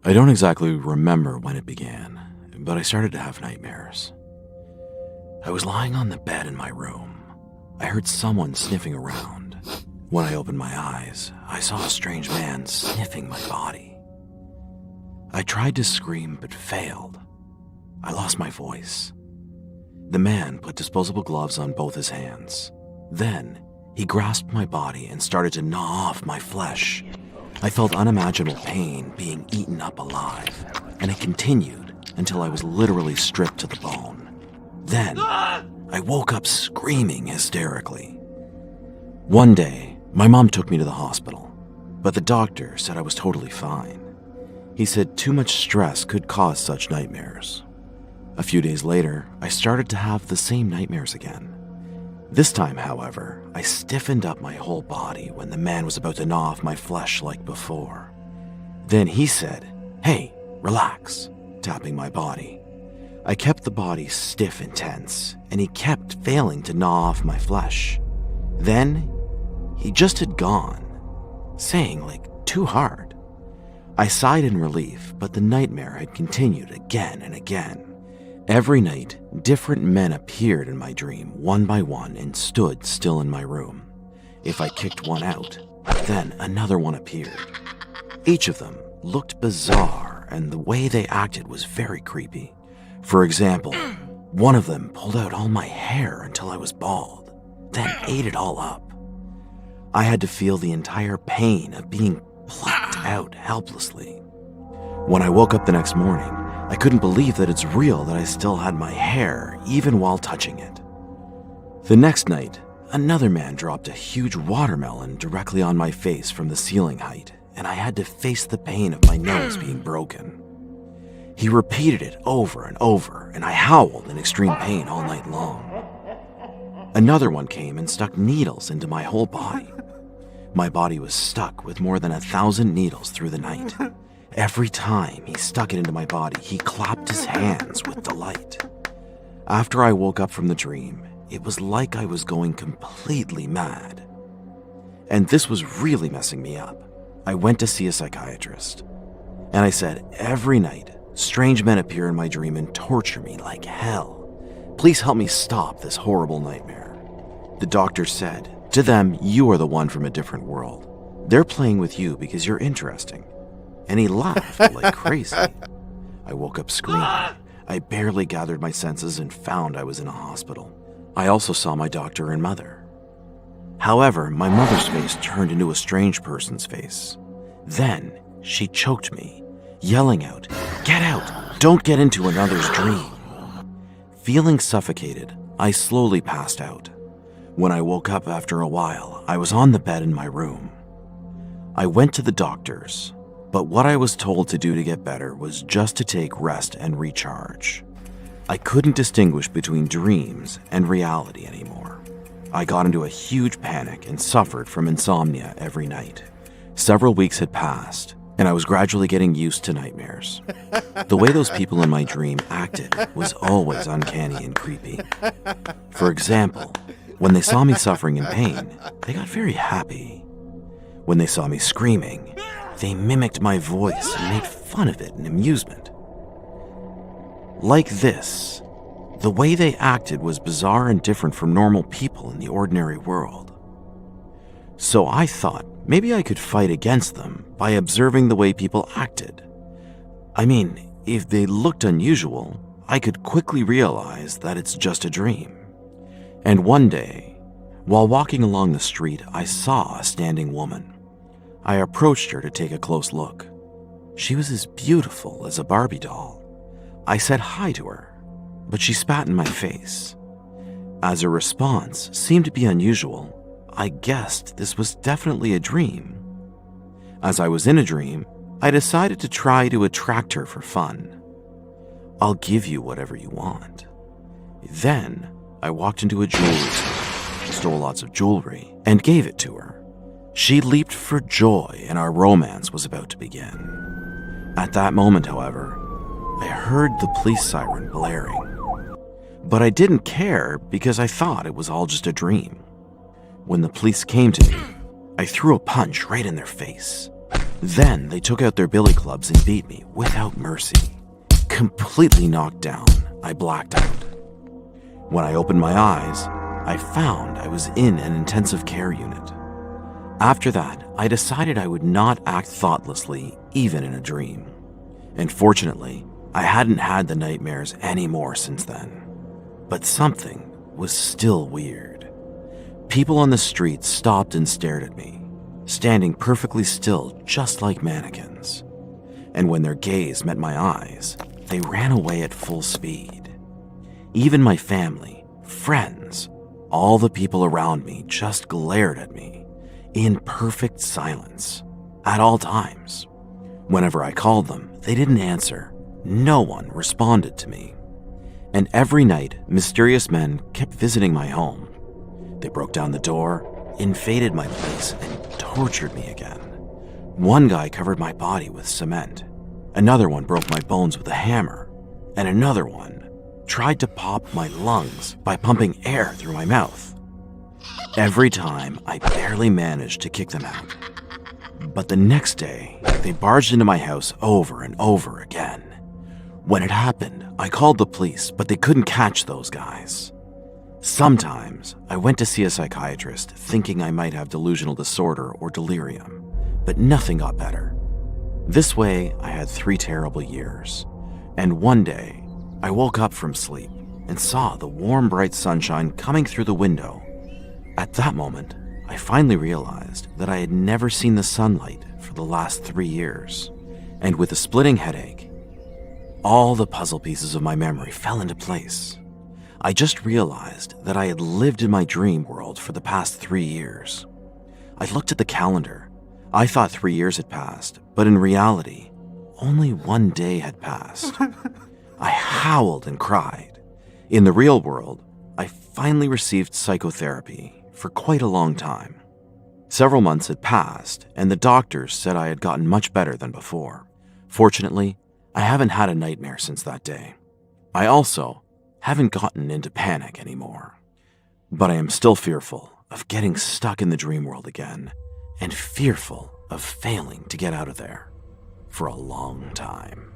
I don't exactly remember when it began, but I started to have nightmares. I was lying on the bed in my room. I heard someone sniffing around. When I opened my eyes, I saw a strange man sniffing my body. I tried to scream but failed. I lost my voice. The man put disposable gloves on both his hands. Then, he grasped my body and started to gnaw off my flesh. I felt unimaginable pain being eaten up alive, and it continued until I was literally stripped to the bone. Then, I woke up screaming hysterically. One day, my mom took me to the hospital, but the doctor said I was totally fine. He said too much stress could cause such nightmares. A few days later, I started to have the same nightmares again. This time, however, I stiffened up my whole body when the man was about to gnaw off my flesh like before. Then he said, "Hey, relax," tapping my body. I kept the body stiff and tense, and he kept failing to gnaw off my flesh. Then, he just had gone, saying like too hard. I sighed in relief, but the nightmare had continued again and again. Every night, different men appeared in my dream one by one and stood still in my room. If I kicked one out, then another one appeared. Each of them looked bizarre, and the way they acted was very creepy. For example, one of them pulled out all my hair until I was bald, then ate it all up. I had to feel the entire pain of being plucked out helplessly. When I woke up the next morning, I couldn't believe that it's real that I still had my hair even while touching it. The next night, another man dropped a huge watermelon directly on my face from the ceiling height, and I had to face the pain of my nose being broken. He repeated it over and over, and I howled in extreme pain all night long. Another one came and stuck needles into my whole body. My body was stuck with more than 1,000 needles through the night. Every time he stuck it into my body, he clapped his hands with delight. After I woke up from the dream, it was like I was going completely mad. And this was really messing me up. I went to see a psychiatrist, and I said, every night, strange men appear in my dream and torture me like hell. Please help me stop this horrible nightmare. The doctor said, to them, you are the one from a different world. They're playing with you because you're interesting. And he laughed like crazy. I woke up screaming. I barely gathered my senses and found I was in a hospital. I also saw my doctor and mother. However, my mother's face turned into a strange person's face. Then she choked me, yelling out, "Get out! Don't get into another's dream!" Feeling suffocated, I slowly passed out. When I woke up after a while, I was on the bed in my room. I went to the doctor's, but what I was told to do to get better was just to take rest and recharge. I couldn't distinguish between dreams and reality anymore. I got into a huge panic and suffered from insomnia every night. Several weeks had passed, and I was gradually getting used to nightmares. The way those people in my dream acted was always uncanny and creepy. For example, when they saw me suffering in pain, they got very happy. When they saw me screaming, they mimicked my voice and made fun of it in amusement. Like this, the way they acted was bizarre and different from normal people in the ordinary world. So I thought maybe I could fight against them by observing the way people acted. I mean, if they looked unusual, I could quickly realize that it's just a dream. And one day, while walking along the street, I saw a standing woman. I approached her to take a close look. She was as beautiful as a Barbie doll. I said hi to her, but she spat in my face. As her response seemed to be unusual, I guessed this was definitely a dream. As I was in a dream, I decided to try to attract her for fun. "I'll give you whatever you want." Then, I walked into a jewelry store, stole lots of jewelry, and gave it to her. She leaped for joy, and our romance was about to begin. At that moment, however, I heard the police siren blaring. But I didn't care because I thought it was all just a dream. When the police came to me, I threw a punch right in their face. Then they took out their billy clubs and beat me without mercy. Completely knocked down, I blacked out. When I opened my eyes, I found I was in an intensive care unit. After that, I decided I would not act thoughtlessly, even in a dream. And fortunately, I hadn't had the nightmares anymore since then. But something was still weird. People on the street stopped and stared at me, standing perfectly still just like mannequins. And when their gaze met my eyes, they ran away at full speed. Even my family, friends, all the people around me just glared at me in perfect silence at all times. Whenever I called them, they didn't answer. No one responded to me. And every night, mysterious men kept visiting my home. They broke down the door, invaded my place, and tortured me again. One guy covered my body with cement. Another one broke my bones with a hammer. And another one tried to pop my lungs by pumping air through my mouth. Every time, I barely managed to kick them out. But the next day, they barged into my house over and over again. When it happened, I called the police, but they couldn't catch those guys. Sometimes, I went to see a psychiatrist thinking I might have delusional disorder or delirium, but nothing got better. This way, I had 3 terrible years. And one day, I woke up from sleep and saw the warm, bright sunshine coming through the window. At that moment, I finally realized that I had never seen the sunlight for the last 3 years. And with a splitting headache, all the puzzle pieces of my memory fell into place. I just realized that I had lived in my dream world for the past 3 years. I looked at the calendar. I thought 3 years had passed, but in reality, only 1 day had passed. I howled and cried. In the real world, I finally received psychotherapy for quite a long time. Several months had passed, and the doctors said I had gotten much better than before. Fortunately, I haven't had a nightmare since that day. I also haven't gotten into panic anymore. But I am still fearful of getting stuck in the dream world again, and fearful of failing to get out of there for a long time.